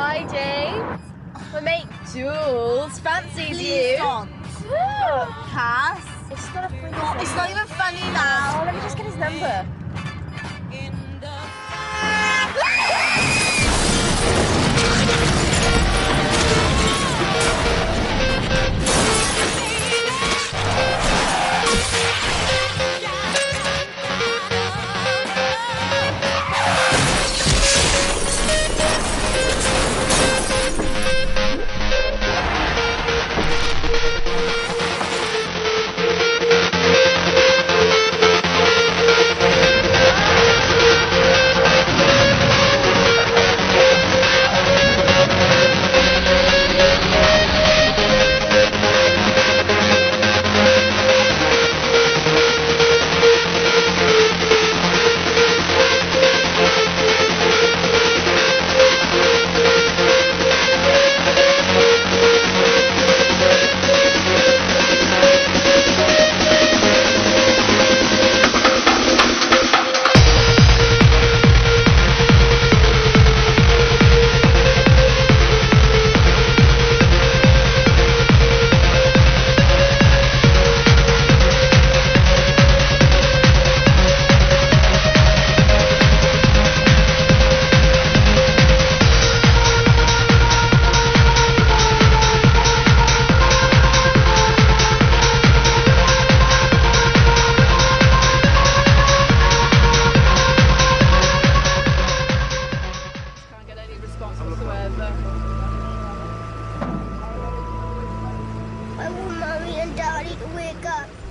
Hi, James. My mate Jules fancies Please you. don't. Cass. It's not a funny It's not even funny now. Oh, let me just get his number. I want Mommy and Daddy to wake up.